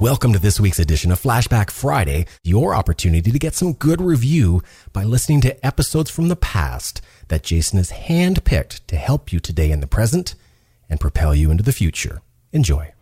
Welcome to this week's edition of Flashback Friday, your opportunity to get some good review by listening to episodes from the past that Jason has handpicked to help you today in the present and propel you into the future. Enjoy.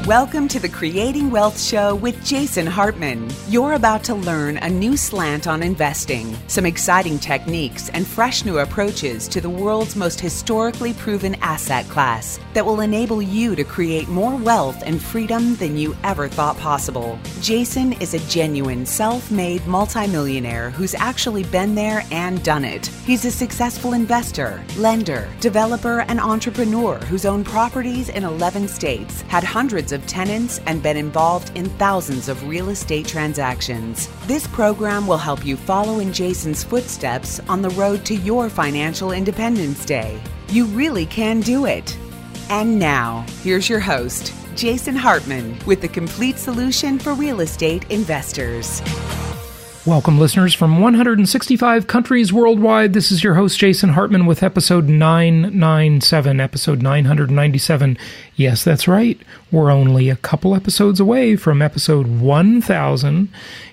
Welcome to the Creating Wealth Show with Jason Hartman. You're about to learn a new slant on investing, some exciting techniques, and fresh new approaches to the world's most historically proven asset class that will enable you to create more wealth and freedom than you ever thought possible. Jason is a genuine self-made multimillionaire who's actually been there and done it. He's a successful investor, lender, developer, and entrepreneur who's owned properties in 11 states, had hundreds of tenants, and been involved in thousands of real estate transactions. This program will help you follow in Jason's footsteps on the road to your financial independence day. You really can do it. And now, here's your host, Jason Hartman, with the complete solution for real estate investors. Welcome, listeners from 165 countries worldwide. This is your host, Jason Hartman, with episode 997, episode 997. Yes, that's right. We're only a couple episodes away from episode 1000.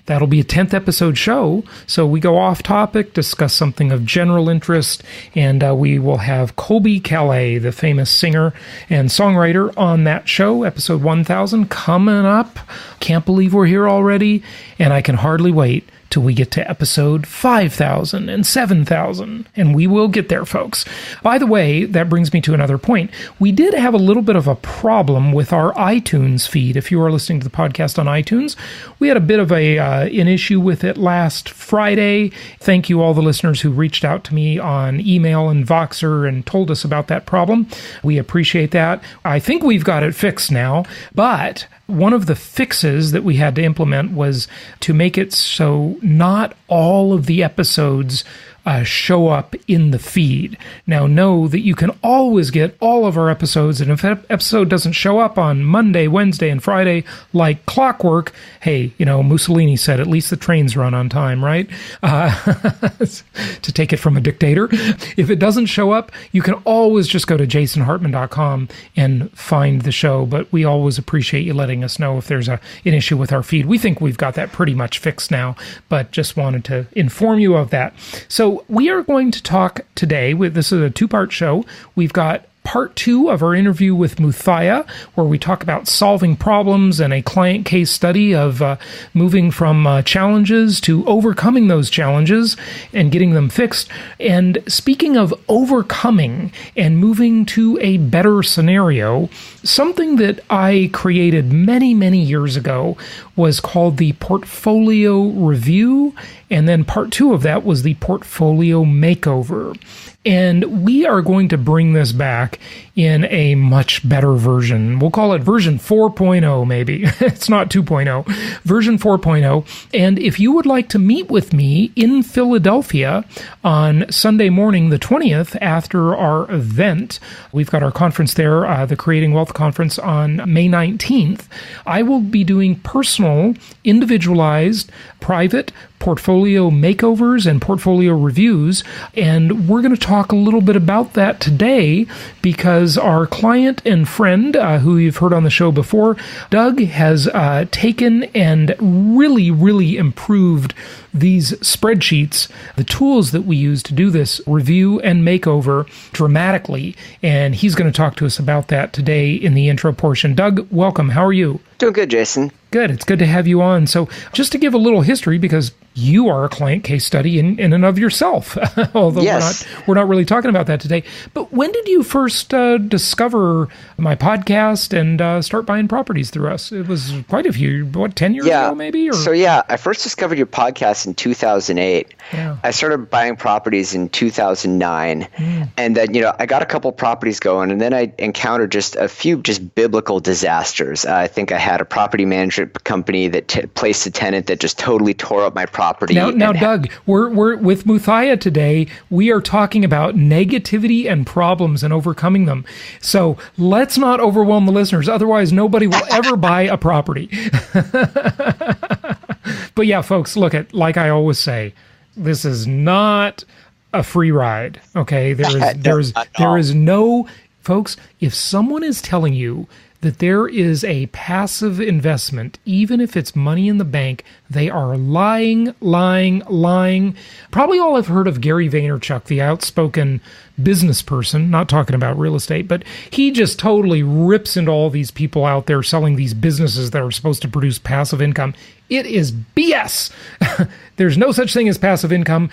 That'll be a 10th episode show, so we go off topic, discuss something of general interest, and we will have Colby Calais, the famous singer and songwriter, on that show, episode 1000, coming up. Can't believe we're here already, and I can hardly wait till we get to episode 5,000 and 7,000, and we will get there, folks. By the way, that brings me to another point. We did have a little bit of a problem with our iTunes feed. If you are listening to the podcast on iTunes, we had a bit of an issue with it last Friday. Thank you, all the listeners who reached out to me on email and Voxer and told us about that problem. We appreciate that. I think we've got it fixed now, but one of the fixes that we had to implement was to make it so not all of the episodes show up in the feed. Now, know that you can always get all of our episodes, and if an episode doesn't show up on Monday, Wednesday, and Friday like clockwork, hey, Mussolini said at least the trains run on time, right? To take it from a dictator. If it doesn't show up, you can always just go to jasonhartman.com and find the show, but we always appreciate you letting us know if there's an issue with our feed. We think we've got that pretty much fixed now, but just wanted to inform you of that. So we are going to talk today, this is a two-part show. We've got part 2 of our interview with Muthiah, where we talk about solving problems and a client case study of moving from challenges to overcoming those challenges and getting them fixed. And speaking of overcoming and moving to a better scenario, something that I created many, many years ago was called the Portfolio Review, and then part 2 of that was the Portfolio Makeover. And we are going to bring this back in a much better version. We'll call it version 4.0, maybe. It's not 2.0. Version 4.0. And if you would like to meet with me in Philadelphia on Sunday morning, the 20th, after our event, we've got our conference there, the Creating Wealth Conference on May 19th, I will be doing personal, individualized, private portfolio makeovers and portfolio reviews, and we're going to talk a little bit about that today because our client and friend, who you've heard on the show before, Doug, has taken and really, really improved these spreadsheets, the tools that we use to do this review and makeover dramatically, and he's going to talk to us about that today in the intro portion. Doug, welcome. How are you? Doing good, Jason. Good. It's good to have you on. So just to give a little history, because you are a client case study in and of yourself, although yes. we're not really talking about that today. But when did you first discover my podcast and start buying properties through us? It was quite a few, 10 years ago maybe? Or? So I first discovered your podcast in 2008. Yeah. I started buying properties in 2009. And then, I got a couple properties going, and then I encountered just a few just biblical disasters. I think I had a property management company that placed a tenant that just totally tore up my property. Now, Doug, we're with Muthiah today. We are talking about negativity and problems and overcoming them. So let's not overwhelm the listeners. Otherwise, nobody will ever buy a property. But yeah, folks, look, like I always say, this is not a free ride. Okay, there is no, folks. If someone is telling you that there is a passive investment, even if it's money in the bank, they are lying. Probably all I've heard of Gary Vaynerchuk, the outspoken business person, not talking about real estate, but he just totally rips into all these people out there selling these businesses that are supposed to produce passive income. It is BS. There's no such thing as passive income,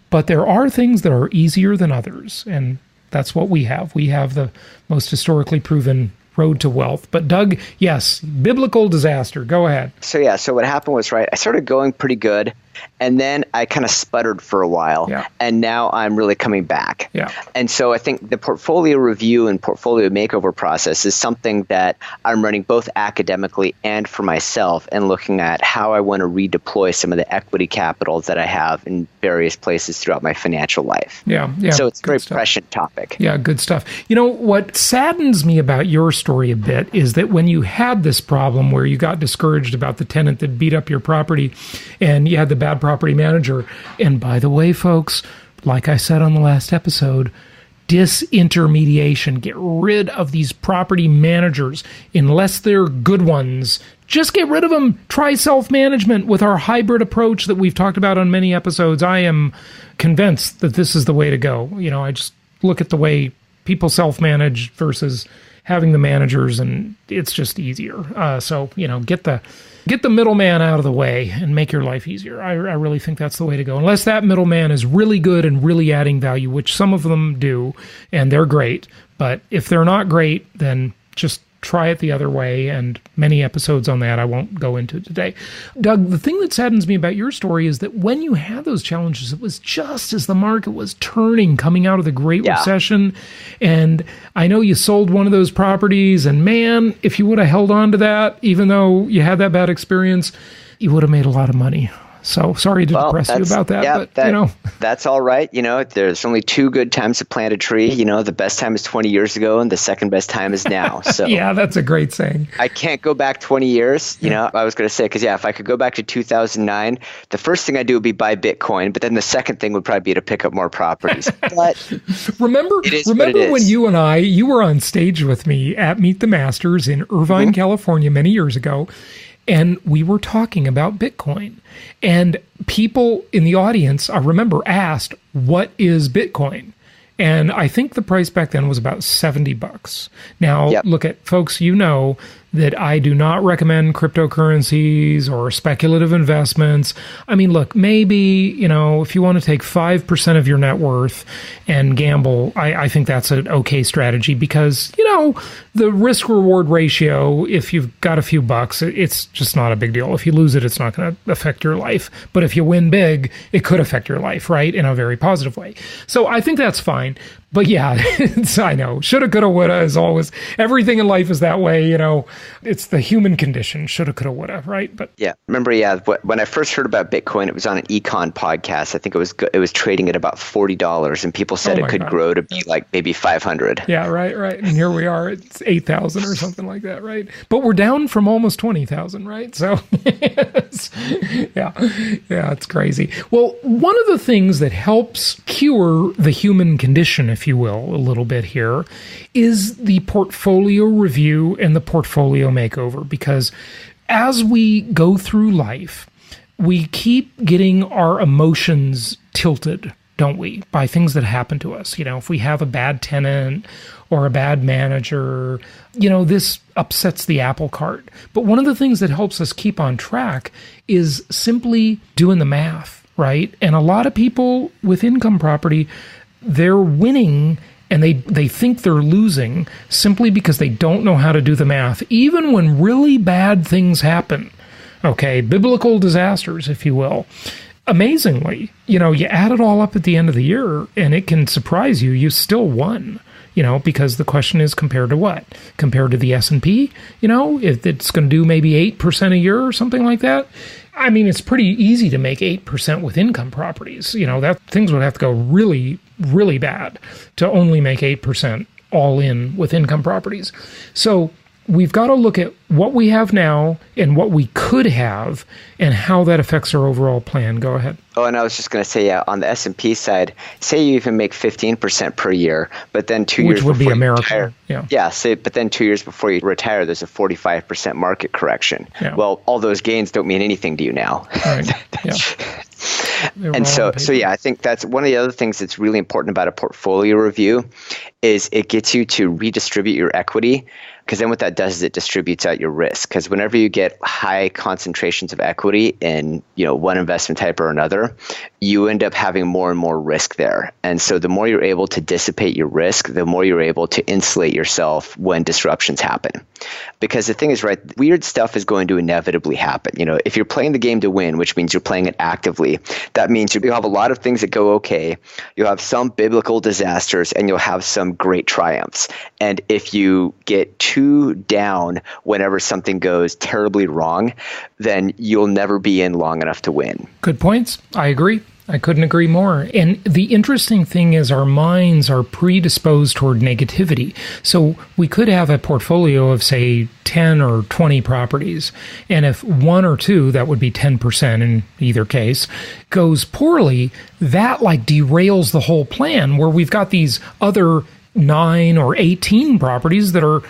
but there are things that are easier than others, and that's what we have. We have the most historically proven road to wealth. But Doug, yes, biblical disaster. Go ahead. So what happened was, right, I started going pretty good, and then I kind of sputtered for a while, and now I'm really coming back. And so I think the portfolio review and portfolio makeover process is something that I'm running both academically and for myself, and looking at how I want to redeploy some of the equity capital that I have in various places throughout my financial life. So it's a very prescient topic. Yeah, good stuff. You know, what saddens me about your story a bit is that when you had this problem where you got discouraged about the tenant that beat up your property and you had the bad property manager, and by the way, folks, like I said on the last episode, disintermediation. Get rid of these property managers unless they're good ones. Just get rid of them. Try self-management with our hybrid approach that we've talked about on many episodes. I am convinced that this is the way to go. You know, I just look at the way people self-manage versus having the managers, and it's just easier. So, you know, get the middleman out of the way and make your life easier. I really think that's the way to go. Unless that middleman is really good and really adding value, which some of them do, and they're great. But if they're not great, then just try it the other way, and many episodes on that I won't go into today. Doug, the thing that saddens me about your story is that when you had those challenges, it was just as the market was turning, coming out of the Great Recession, and I know you sold one of those properties, and man, if you would have held on to that, even though you had that bad experience, you would have made a lot of money. So sorry to depress you about that, but you know. That's all right. You know, there's only two good times to plant a tree. You know, the best time is 20 years ago and the second best time is now. So yeah, that's a great saying. I can't go back 20 years. You know, I was going to say, because if I could go back to 2009, the first thing I'd do would be buy Bitcoin, but then the second thing would probably be to pick up more properties. But remember when you were on stage with me at Meet the Masters in Irvine, California many years ago, and we were talking about Bitcoin. And people in the audience, I remember, asked, what is Bitcoin? And I think the price back then was about $70. Now, look at folks, you know that I do not recommend cryptocurrencies or speculative investments. I mean, look, maybe, you know, if you want to take 5% of your net worth and gamble, I think that's an okay strategy because, you know, the risk-reward ratio, if you've got a few bucks, it's just not a big deal. If you lose it, it's not going to affect your life. But if you win big, it could affect your life, right, in a very positive way. So I think that's fine. But yeah, I know. Shoulda, coulda, woulda is always, everything in life is that way, you know. It's the human condition, shoulda, coulda, woulda, right? But yeah, remember, when I first heard about Bitcoin, it was on an econ podcast. I think it was trading at about $40, and people said it could grow to be like maybe 500. Yeah, right. And here we are, it's 8,000 or something like that, right? But we're down from almost 20,000, right? So yeah, it's crazy. Well, one of the things that helps cure the human condition, if you will, a little bit here, is the portfolio review and the portfolio makeover. Because as we go through life, we keep getting our emotions tilted, don't we, by things that happen to us. You know, if we have a bad tenant or a bad manager, you know, this upsets the apple cart. But one of the things that helps us keep on track is simply doing the math, right? And a lot of people with income property, they're winning and they think they're losing simply because they don't know how to do the math, even when really bad things happen. Okay, biblical disasters, if you will. Amazingly, you know, you add it all up at the end of the year and it can surprise you. You still won, you know, because the question is compared to what? Compared to the S&P, you know, if it's going to do maybe 8% a year or something like that. I mean, it's pretty easy to make 8% with income properties. You know, that things would have to go really, really bad to only make 8% all in with income properties. So we've got to look at what we have now and what we could have and how that affects our overall plan. Go ahead. Oh, and I was just going to say, on the S&P side, say you even make 15% per year, but then 2 years before you retire. But then 2 years before you retire, there's a 45% market correction. Yeah. Well, all those gains don't mean anything to you now. Right. Yeah. And so I think that's one of the other things that's really important about a portfolio review is it gets you to redistribute your equity, because then what that does is it distributes out your risk. Because whenever you get high concentrations of equity in one investment type or another, you end up having more and more risk there. And so the more you're able to dissipate your risk, the more you're able to insulate yourself when disruptions happen. Because the thing is, right, weird stuff is going to inevitably happen. If you're playing the game to win, which means you're playing it actively, that means you'll have a lot of things that go okay. You'll have some biblical disasters and you'll have some great triumphs. And if you get too down whenever something goes terribly wrong, then you'll never be in long enough to win. Good points. I agree. I couldn't agree more. And the interesting thing is our minds are predisposed toward negativity. So we could have a portfolio of, say, 10 or 20 properties. And if one or two, that would be 10% in either case, goes poorly, that derails the whole plan, where we've got these other 9 or 18 properties that are,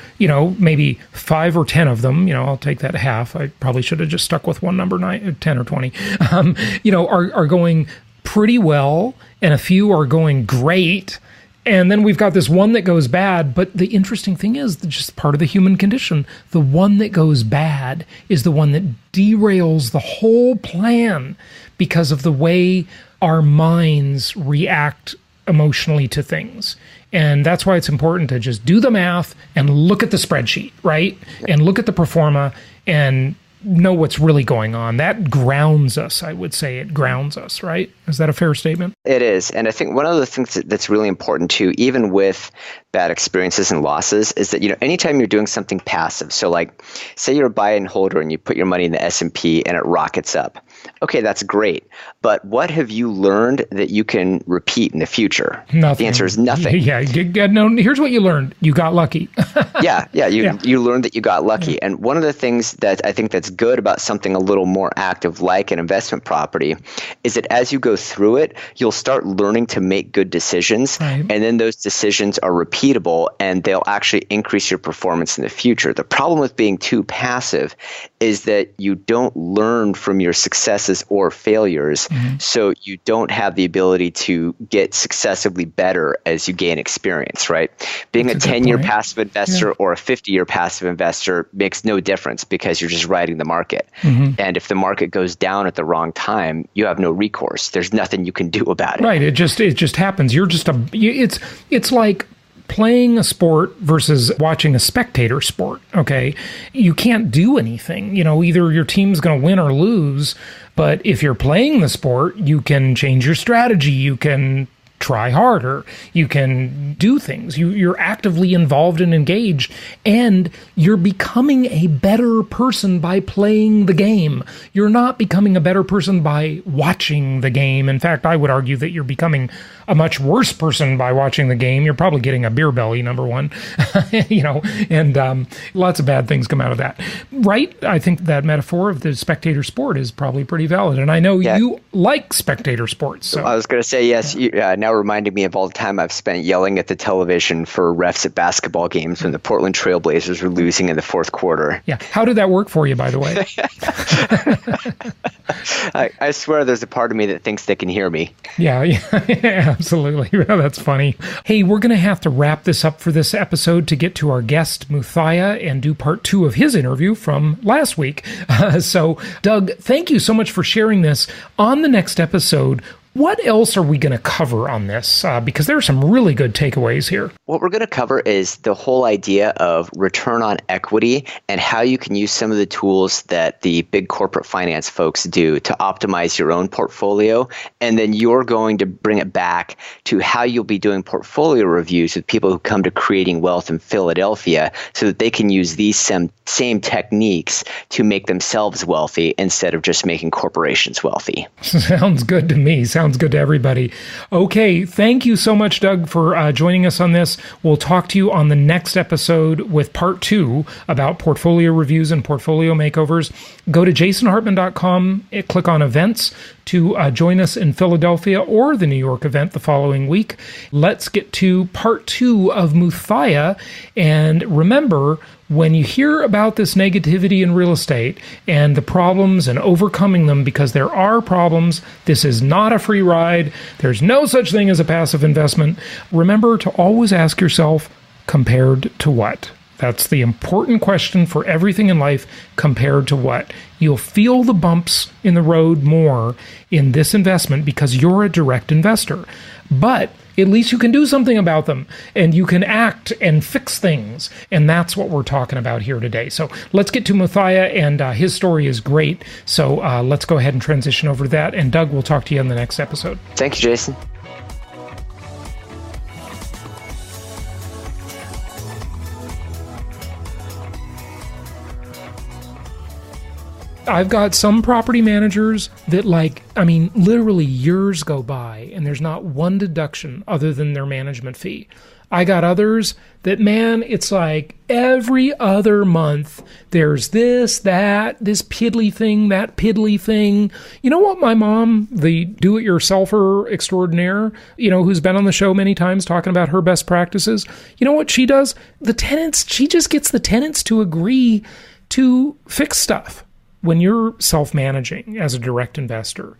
maybe 5 or 10 of them, I'll take that half. I probably should have just stuck with one number, 10 or 20, are going pretty well, and a few are going great. And then we've got this one that goes bad. But the interesting thing is, just part of the human condition, the one that goes bad is the one that derails the whole plan because of the way our minds react emotionally to things. And that's why it's important to just do the math and look at the spreadsheet, right? And look at the pro forma and know what's really going on. That grounds us, I would say. It grounds us, right? Is that a fair statement? It is. And I think one of the things that's really important too, even with bad experiences and losses, is that, anytime you're doing something passive, so say you're a buy and holder and you put your money in the S&P and it rockets up. Okay, that's great. But what have you learned that you can repeat in the future? Nothing. The answer is nothing. Yeah. No, here's what you learned. You got lucky. You learned that you got lucky. And one of the things that I think that's good about something a little more active like an investment property is that as you go through it, you'll start learning to make good decisions. Right. And then those decisions are repeatable and they'll actually increase your performance in the future. The problem with being too passive is that you don't learn from your successes or failures. Mm-hmm. So you don't have the ability to get successively better as you gain experience, right? Being a 10-year passive investor or a 50-year passive investor makes no difference because you're just riding the market. Mm-hmm. And if the market goes down at the wrong time, you have no recourse. There's nothing you can do about it. Right. It just happens. You're just it's like playing a sport versus watching a spectator sport, okay? You can't do anything. Either your team's going to win or lose, but if you're playing the sport, you can change your strategy. You can try harder. You can do things. You're actively involved and engaged, and you're becoming a better person by playing the game. You're not becoming a better person by watching the game. In fact, I would argue that you're becoming a much worse person by watching the game. You're probably getting a beer belly, number one, and lots of bad things come out of that. Right? I think that metaphor of the spectator sport is probably pretty valid. And I know you like spectator sports. So. I was going to say, yes, you now reminded me of all the time I've spent yelling at the television for refs at basketball games when the Portland Trail Blazers were losing in the fourth quarter. Yeah. How did that work for you, by the way? I swear there's a part of me that thinks they can hear me. Yeah, absolutely. That's funny. Hey, we're going to have to wrap this up for this episode to get to our guest, Muthiah, and do part 2 of his interview from last week. So, Doug, thank you so much for sharing this. On the next episode, what else are we going to cover on this? Because there are some really good takeaways here. What we're going to cover is the whole idea of return on equity and how you can use some of the tools that the big corporate finance folks do to optimize your own portfolio. And then you're going to bring it back to how you'll be doing portfolio reviews with people who come to Creating Wealth in Philadelphia so that they can use these same techniques to make themselves wealthy instead of just making corporations wealthy. Sounds good to me. Sounds sounds good to everybody. Okay, thank you so much, Doug, for joining us on this. We'll talk to you on the next episode with part 2 about portfolio reviews and portfolio makeovers. Go to jasonhartman.com, click on events to join us in Philadelphia or the New York event the following week. Let's get to part 2 of Muthiah. And remember, when you hear about this negativity in real estate and the problems and overcoming them, because there are problems, this is not a free ride. There's no such thing as a passive investment. Remember to always ask yourself, compared to what? That's the important question for everything in life. Compared to what? You'll feel the bumps in the road more in this investment because you're a direct investor. But at least you can do something about them, and you can act and fix things. And that's what we're talking about here today. So let's get to Muthiah, and his story is great. So let's go ahead and transition over to that. And Doug, we'll talk to you in the next episode. Thank you, Jason. I've got some property managers that literally years go by and there's not one deduction other than their management fee. I got others that, man, it's like every other month there's this piddly thing, that piddly thing. You know what my mom, the do-it-yourselfer extraordinaire, who's been on the show many times talking about her best practices, you know what she does? She just gets the tenants to agree to fix stuff. When you're self-managing as a direct investor,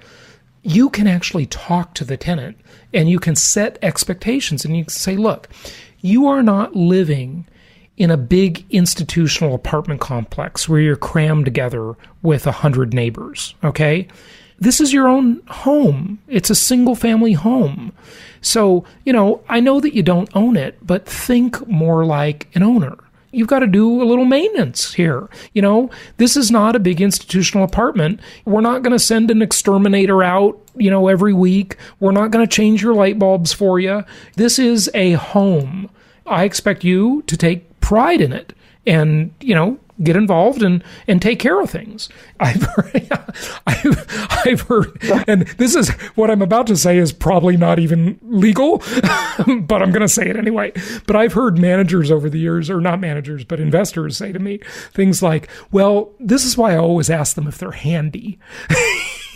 you can actually talk to the tenant and you can set expectations and you can say, look, you are not living in a big institutional apartment complex where you're crammed together with 100 neighbors, okay? This is your own home. It's a single-family home. So, I know that you don't own it, but think more like an owner. You've got to do a little maintenance here. This is not a big institutional apartment. We're not going to send an exterminator out, every week. We're not going to change your light bulbs for you. This is a home. I expect you to take pride in it and, get involved and take care of things. I've heard, and this is what I'm about to say is probably not even legal, but I'm going to say it anyway. But I've heard managers over the years, or not managers, but investors say to me things like, well, this is why I always ask them if they're handy.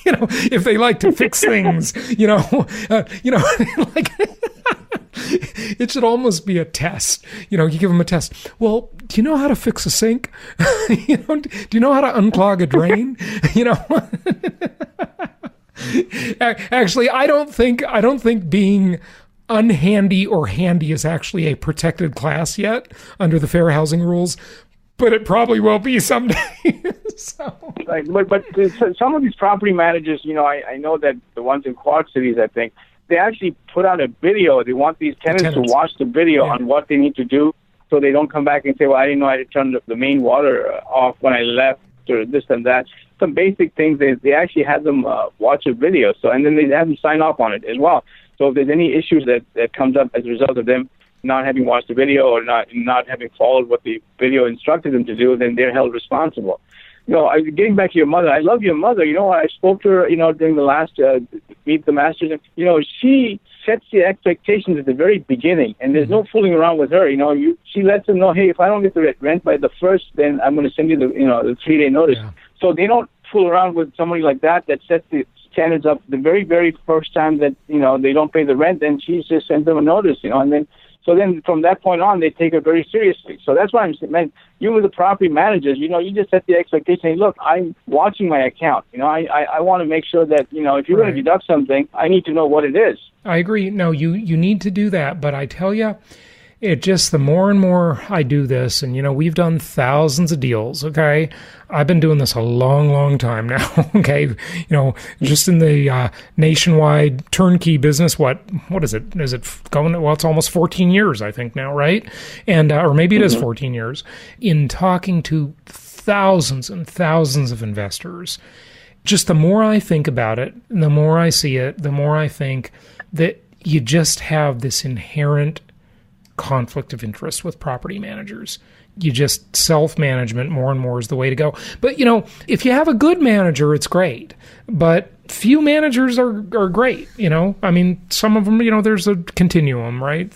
If they like to fix things, like it should almost be a test. You give them a test. Well, do you know how to fix a sink? Do you know how to unclog a drain? Actually, I don't think being unhandy or handy is actually a protected class yet under the fair housing rules. But it probably will be someday. Right, but some of these property managers, I know that the ones in Quad Cities, I think, they actually put out a video. They want these tenants to watch the video on what they need to do so they don't come back and say, well, I didn't know I had to turn the main water off when I left or this and that. Some basic things, they actually had them watch a video. And then they have them sign off on it as well. So if there's any issues that comes up as a result of them not having watched the video or not having followed what the video instructed them to do, then they're held responsible. Getting back to your mother, I love your mother. I spoke to her, during the last Meet the Masters. She sets the expectations at the very beginning, and there's no fooling around with her. She lets them know, hey, if I don't get the rent by the 1st, then I'm going to send you the 3-day notice. Yeah. So they don't fool around with somebody like that sets the standards up the very, very first time that, they don't pay the rent, and she just sends them a notice, and then. So then from that point on, they take it very seriously. So that's why I'm saying, man, you with the property managers, you just set the expectation. Hey, look, I'm watching my account. I want to make sure that, if you're going to deduct something, I need to know what it is. I agree. No, you need to do that. But I tell you, it just, the more and more I do this, and, we've done thousands of deals, okay? I've been doing this a long, long time now, okay? Just in the nationwide turnkey business, what is it? Is it going, well, it's almost 14 years, I think now, right? And, or maybe it is 14 years. In talking to thousands and thousands of investors, just the more I think about it, and the more I see it, the more I think that you just have this inherent conflict of interest with property managers. You just self-management more and more is the way to go. But, if you have a good manager, it's great. But few managers are great, I mean, some of them, there's a continuum, right?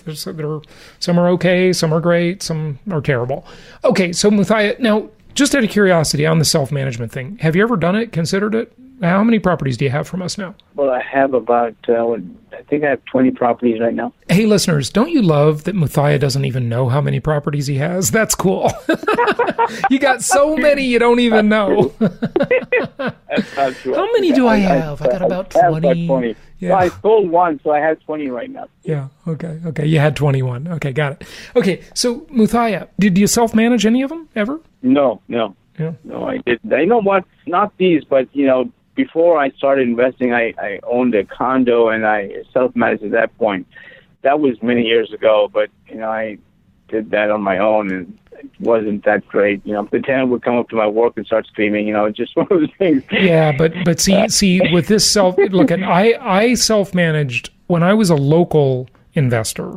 Some are okay, some are great, some are terrible. Okay, so Muthiah, now, just out of curiosity on the self-management thing, have you ever done it, considered it? How many properties do you have from us now? Well, I have about, I think I have 20 properties right now. Hey, listeners, don't you love that Muthiah doesn't even know how many properties he has? That's cool. You got so many you don't even know. That's not true. How many do I have? I got about 20. I have about 20. Yeah. Well, I sold one, so I had 20 right now. Yeah, okay. You had 21. Okay, got it. Okay, so Muthiah, did you self-manage any of them ever? No. Yeah. No, I didn't. I know what, not these, but, before I started investing, I owned a condo and I self-managed at that point. That was many years ago, but, I did that on my own and it wasn't that great. The tenant would come up to my work and start screaming, just one of those things. Yeah, but see, with this I self-managed when I was a local investor.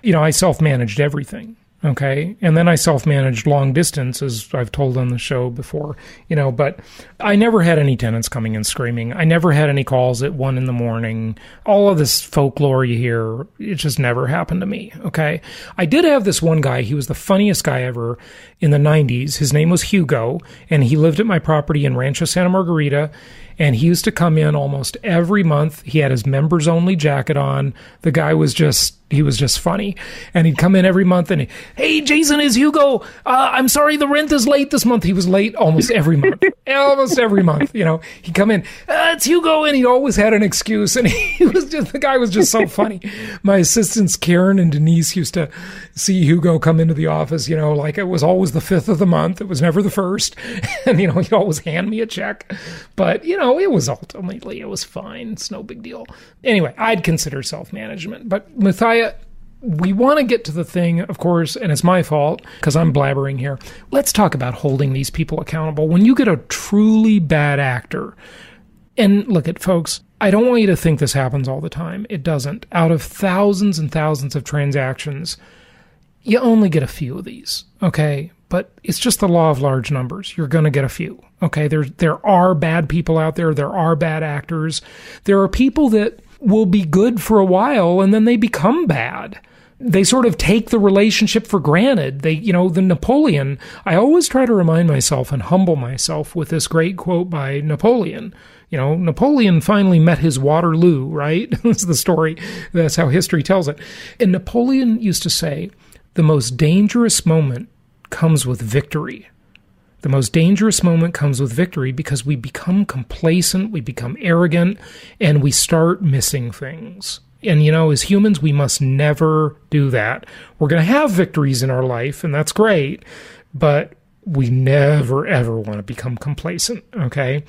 I self-managed everything. Okay. And then I self-managed long distance, as I've told on the show before, but I never had any tenants coming and screaming. I never had any calls at 1 a.m. All of this folklore you hear, it just never happened to me. Okay. I did have this one guy. He was the funniest guy ever in the 90s. His name was Hugo, and he lived at my property in Rancho Santa Margarita. And he used to come in almost every month. He had his members only jacket on. The guy was just funny. And he'd come in every month and, hey, Jason, is Hugo. I'm sorry, the rent is late this month. He was late almost every month. He'd come in, it's Hugo. And he always had an excuse. And the guy was just so funny. My assistants, Karen and Denise, used to see Hugo come into the office, like it was always the 5th of the month. It was never the 1st. And, he'd always hand me a check. But, it was fine. It's no big deal. Anyway, I'd consider self-management. But Muthiah, we want to get to the thing, of course, and it's my fault because I'm blabbering here. Let's talk about holding these people accountable. When you get a truly bad actor, and look at folks, I don't want you to think this happens all the time. It doesn't. Out of thousands and thousands of transactions, you only get a few of these, okay? But it's just the law of large numbers. You're going to get a few, okay? There are bad people out there. There are bad actors. There are people that will be good for a while and then they become bad. They sort of take the relationship for granted. The Napoleon, I always try to remind myself and humble myself with this great quote by Napoleon. Napoleon finally met his Waterloo, right? That's the story. That's how history tells it. And Napoleon used to say, the most dangerous moment comes with victory. The most dangerous moment comes with victory because we become complacent, we become arrogant, and we start missing things. And, as humans, we must never do that. We're going to have victories in our life, and that's great, but we never, ever want to become complacent, okay?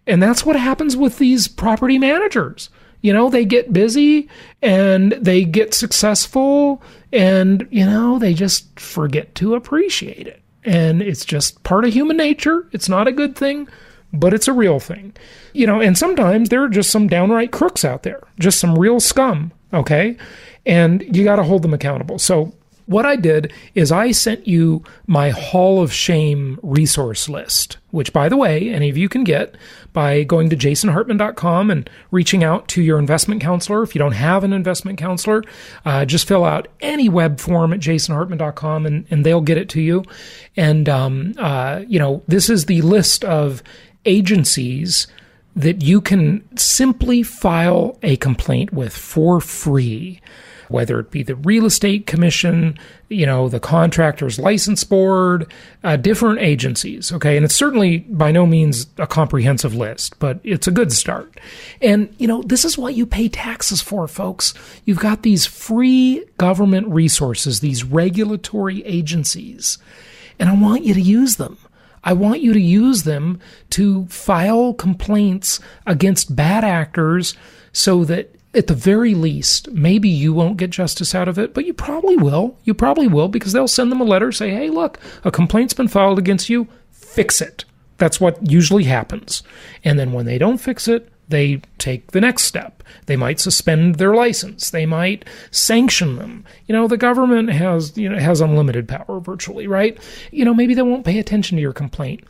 And that's what happens with these property managers. They get busy and they get successful and, they just forget to appreciate it. And it's just part of human nature. It's not a good thing, but it's a real thing. And sometimes there are just some downright crooks out there, just some real scum, okay? And you got to hold them accountable. So what I did is I sent you my Hall of Shame resource list, which, by the way, any of you can get by going to jasonhartman.com and reaching out to your investment counselor. If you don't have an investment counselor, just fill out any web form at jasonhartman.com and they'll get it to you. And, this is the list of agencies that you can simply file a complaint with for free, whether it be the real estate commission, the contractor's license board, different agencies, okay? And it's certainly by no means a comprehensive list, but it's a good start. And, this is what you pay taxes for, folks. You've got these free government resources, these regulatory agencies, and I want you to use them. I want you to use them to file complaints against bad actors so that at the very least, maybe you won't get justice out of it, but you probably will. You probably will because they'll send them a letter, say, hey, look, a complaint's been filed against you, fix it. That's what usually happens. And then when they don't fix it, they take the next step. They might suspend their license. They might sanction them. The government has unlimited power virtually, right? Maybe they won't pay attention to your complaint.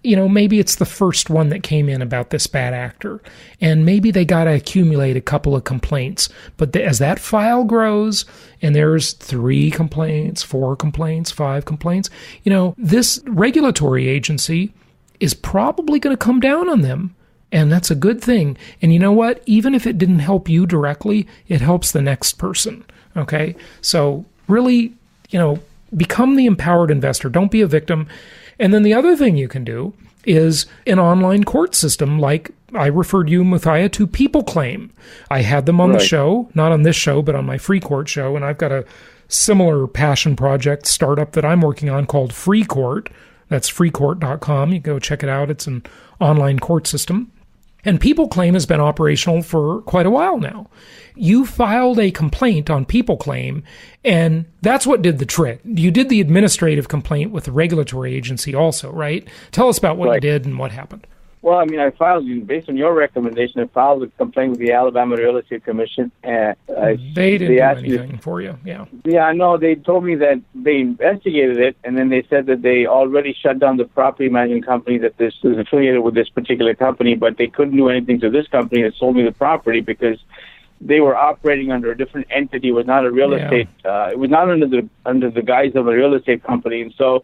Maybe it's the first one that came in about this bad actor, and maybe they got to accumulate a couple of complaints. But as that file grows, and there's 3 complaints, 4 complaints, 5 complaints, this regulatory agency is probably going to come down on them. And that's a good thing. And you know what? Even if it didn't help you directly, it helps the next person. Okay? So really, become the empowered investor. Don't be a victim. And then the other thing you can do is an online court system, like I referred you, Muthiah, to People Claim. I had them on the show, not on this show, but on my free court show. And I've got a similar passion project startup that I'm working on called Free Court. That's freecourt.com. You can go check it out. It's an online court system. And People Claim has been operational for quite a while now. You filed a complaint on People Claim, and that's what did the trick. You did the administrative complaint with the regulatory agency also, right? Tell us about what you did and what happened. Well, I filed, based on your recommendation, I filed a complaint with the Alabama Real Estate Commission. And they didn't do anything for you, yeah. Yeah, no, they told me that they investigated it, and then they said that they already shut down the property management company that this is affiliated with this particular company, but they couldn't do anything to this company that sold me the property because they were operating under a different entity. It was not a real estate. It was not under the guise of a real estate company, and so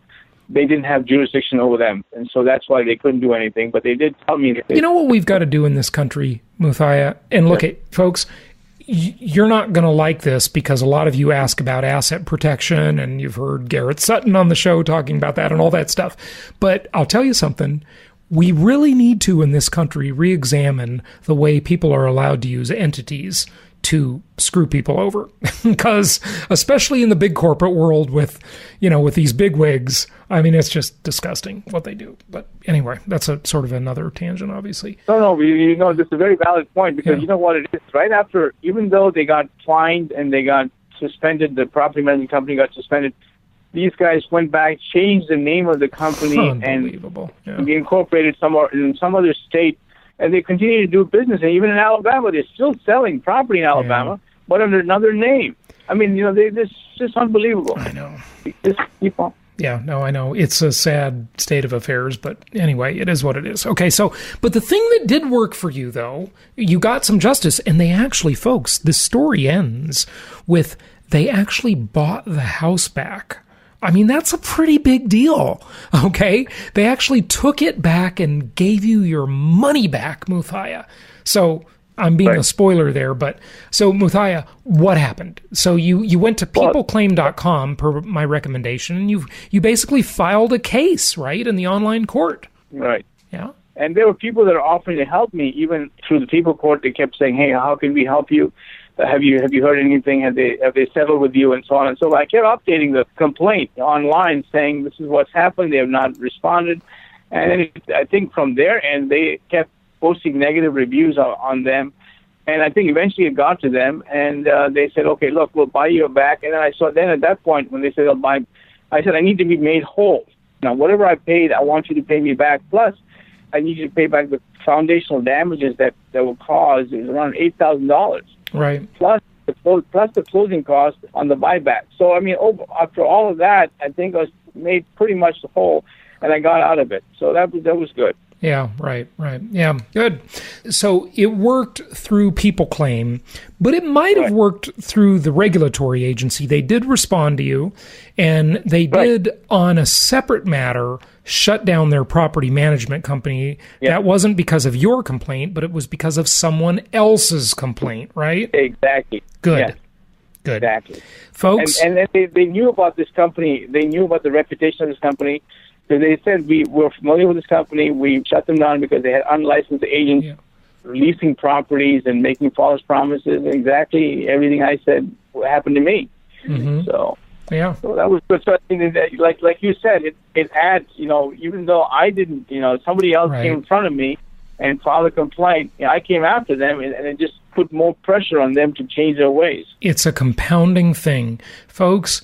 they didn't have jurisdiction over them, and so that's why they couldn't do anything. But they did tell me that you know what we've got to do in this country, Muthiah? And look at folks, you're not going to like this because a lot of you ask about asset protection, and you've heard Garrett Sutton on the show talking about that and all that stuff. But I'll tell you something. We really need to, in this country, re-examine the way people are allowed to use entities to screw people over. Because especially in the big corporate world with these bigwigs, it's just disgusting what they do. But anyway, that's a sort of another tangent, obviously. No, this is a very valid point because you know what it is? Right after, even though they got fined and they got suspended, the property management company got suspended, these guys went back, changed the name of the company, and they incorporated somewhere in some other state, and they continue to do business. And even in Alabama, they're still selling property in Alabama, but under another name. This is just unbelievable. I know. Just keep on. Yeah, no, I know. It's a sad state of affairs, but anyway, it is what it is. Okay, but the thing that did work for you, though, you got some justice, and they actually, folks, the story ends with they actually bought the house back. That's a pretty big deal, okay? They actually took it back and gave you your money back, Muthiah. So I'm being a spoiler there, but so Muthiah, what happened? So you went to peopleclaim.com per my recommendation, and you basically filed a case, right, in the online court. Right. Yeah. And there were people that are offering to help me, even through the people court. They kept saying, "Hey, how can we help you? Have you heard anything? Have they settled with you?" and so on and so on. I kept updating the complaint online, saying this is what's happened. They have not responded, and then I think from their end they kept posting negative reviews on them, and I think eventually it got to them, and they said, "Okay, look, we'll buy you back." And then I saw. Then at that point, when they said, I said, "I need to be made whole. Now, whatever I paid, I want you to pay me back. Plus, I need you to pay back the foundational damages that were caused. It was around $8,000." Right. Plus the closing cost on the buyback. So, after all of that, I think I was made pretty much whole, and I got out of it. So that was good. Yeah, right. Yeah, good. So it worked through People Claim, but it might have worked through the regulatory agency. They did respond to you, and they did, on a separate matter, shut down their property management company. Yeah. That wasn't because of your complaint, but it was because of someone else's complaint, right? Exactly. Good. Yes. Good. Exactly. Folks. And they knew about this company. They knew about the reputation of this company. So they said, we were familiar with this company. We shut them down because they had unlicensed agents leasing properties and making false promises. Exactly everything I said happened to me. Mm-hmm. So that was good. So I think that, like you said, it adds, even though I didn't, somebody else came in front of me and filed a complaint, I came after them, and it just put more pressure on them to change their ways. It's a compounding thing. Folks,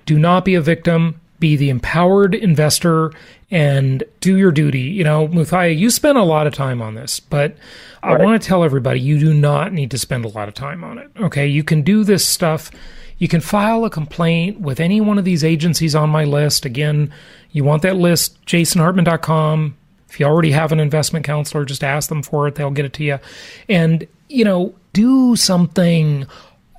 do not be a victim. Be the empowered investor and do your duty. Muthiah, you spent a lot of time on this, but I want to tell everybody you do not need to spend a lot of time on it. Okay, you can do this stuff. You can file a complaint with any one of these agencies on my list. Again, you want that list, jasonhartman.com. If you already have an investment counselor, just ask them for it. They'll get it to you. And, do something.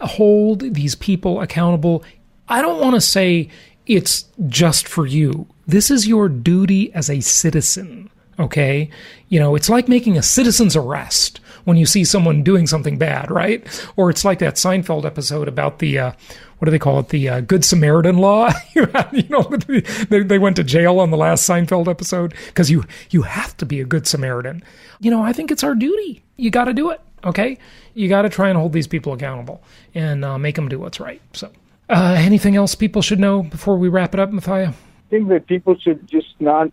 Hold these people accountable. I don't want to say it's just for you. This is your duty as a citizen, okay? It's like making a citizen's arrest when you see someone doing something bad, right? Or it's like that Seinfeld episode about the, what do they call it? The Good Samaritan law. They went to jail on the last Seinfeld episode because you have to be a good Samaritan. I think it's our duty. You got to do it, okay? You got to try and hold these people accountable and make them do what's right. So anything else people should know before we wrap it up, Muthiah? I think that people should just not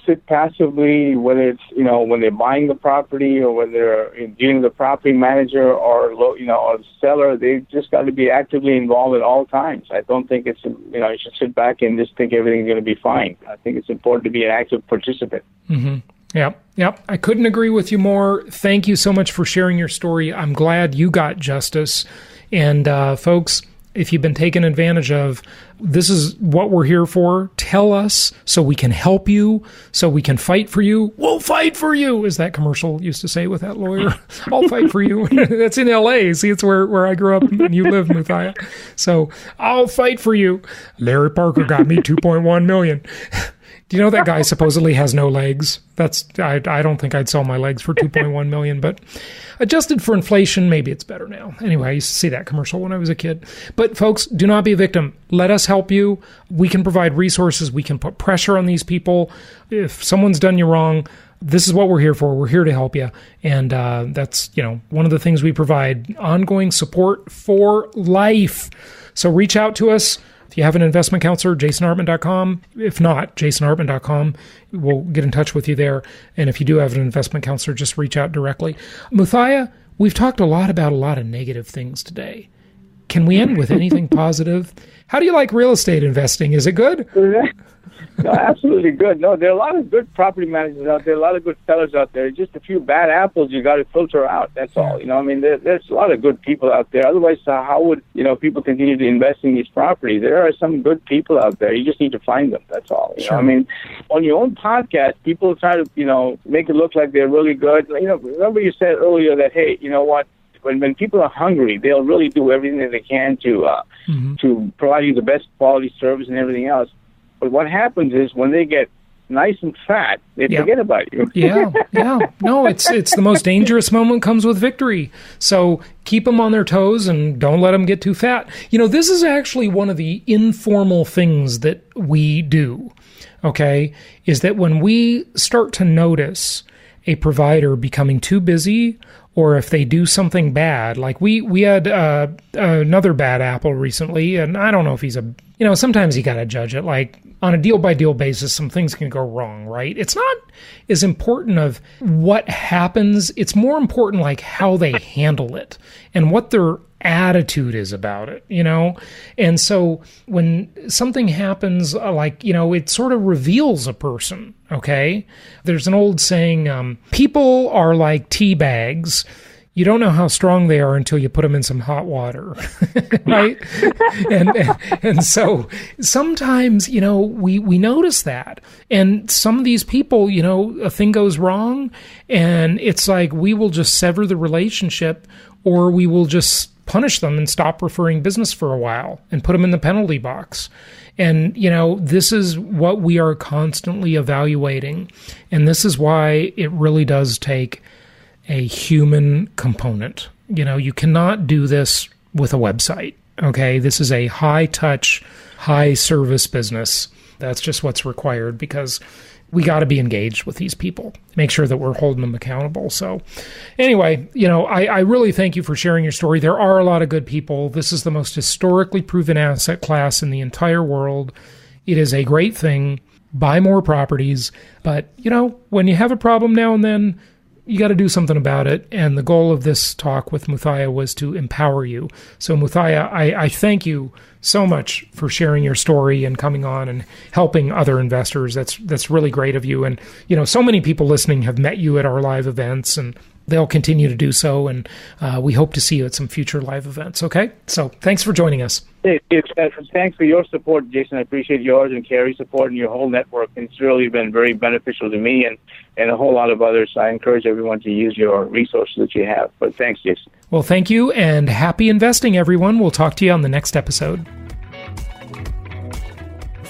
sit passively, whether it's, when they're buying the property or whether they're dealing with the property manager or, or the seller. They just got to be actively involved at all times. I don't think it's, you should sit back and just think everything's going to be fine. I think it's important to be an active participant. Mm-hmm. Yep. I couldn't agree with you more. Thank you so much for sharing your story. I'm glad you got justice. And folks, if you've been taken advantage of, this is what we're here for. Tell us so we can help you, so we can fight for you. We'll fight for you, as that commercial used to say with that lawyer. I'll fight for you. That's in L.A. See, it's where I grew up and you live, Muthiah. So I'll fight for you. Larry Parker got me $2.1 million. Do you know that guy supposedly has no legs? I don't think I'd sell my legs for $2.1 million, but adjusted for inflation, maybe it's better now. Anyway, I used to see that commercial when I was a kid. But folks, do not be a victim. Let us help you. We can provide resources. We can put pressure on these people. If someone's done you wrong, this is what we're here for. We're here to help you. And that's, one of the things we provide, ongoing support for life. So reach out to us. If you have an investment counselor, jasonhartman.com. If not, jasonhartman.com. We'll get in touch with you there. And if you do have an investment counselor, just reach out directly. Muthiah, we've talked a lot about a lot of negative things today. Can we end with anything positive? How do you like real estate investing? Is it good? No, absolutely good. No, there are a lot of good property managers out there, a lot of good sellers out there. Just a few bad apples you got to filter out. That's all. There's a lot of good people out there. Otherwise, how would people continue to invest in these properties? There are some good people out there. You just need to find them. That's all. Sure. On your own podcast, people try to make it look like they're really good. Remember you said earlier that, hey, you know what? When people are hungry, they'll really do everything that they can to provide you the best quality service and everything else. But what happens is when they get nice and fat, they forget about you. Yeah. No, it's the most dangerous moment comes with victory. So keep them on their toes and don't let them get too fat. This is actually one of the informal things that we do, okay, is that when we start to notice a provider becoming too busy, or if they do something bad, like we had another bad apple recently, and I don't know if he's sometimes you got to judge it. Like on a deal-by-deal basis, some things can go wrong, right? It's not as important of what happens. It's more important like how they handle it and what their attitude is about it, And so when something happens, it sort of reveals a person, okay? There's an old saying, people are like tea bags. You don't know how strong they are until you put them in some hot water, right? and so sometimes, we notice that. And some of these people, a thing goes wrong and it's like we will just sever the relationship or we will just punish them and stop referring business for a while and put them in the penalty box. And, this is what we are constantly evaluating. And this is why it really does take a human component. You cannot do this with a website, okay? This is a high-touch, high-service business. That's just what's required because we got to be engaged with these people, make sure that we're holding them accountable. So anyway, I really thank you for sharing your story. There are a lot of good people. This is the most historically proven asset class in the entire world. It is a great thing. Buy more properties. But, when you have a problem now and then, you got to do something about it. And the goal of this talk with Muthiah was to empower you. So Muthiah, I thank you so much for sharing your story and coming on and helping other investors. That's really great of you. And, so many people listening have met you at our live events, and they'll continue to do so. And we hope to see you at some future live events. Okay? So thanks for joining us. Thanks for your support, Jason. I appreciate yours and Carrie's support and your whole network. It's really been very beneficial to me and a whole lot of others. I encourage everyone to use your resources that you have. But thanks, Jason. Well, thank you, and happy investing, everyone. We'll talk to you on the next episode.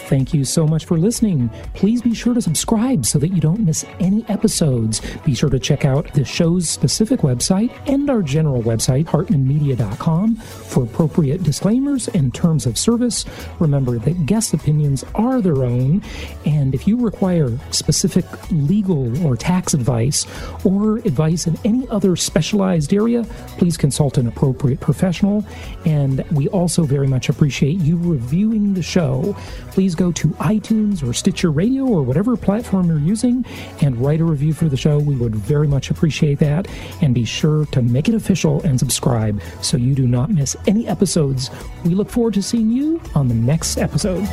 Thank you so much for listening. Please be sure to subscribe so that you don't miss any episodes. Be sure to check out the show's specific website and our general website, hartmanmedia.com, for appropriate disclaimers and terms of service. Remember that guest opinions are their own, and if you require specific legal or tax advice or advice in any other specialized area, please consult an appropriate professional. And we also very much appreciate you reviewing the show. Please go to iTunes or Stitcher Radio or whatever platform you're using and write a review for the show. We would very much appreciate that. And be sure to make it official and subscribe so you do not miss any episodes. We look forward to seeing you on the next episode.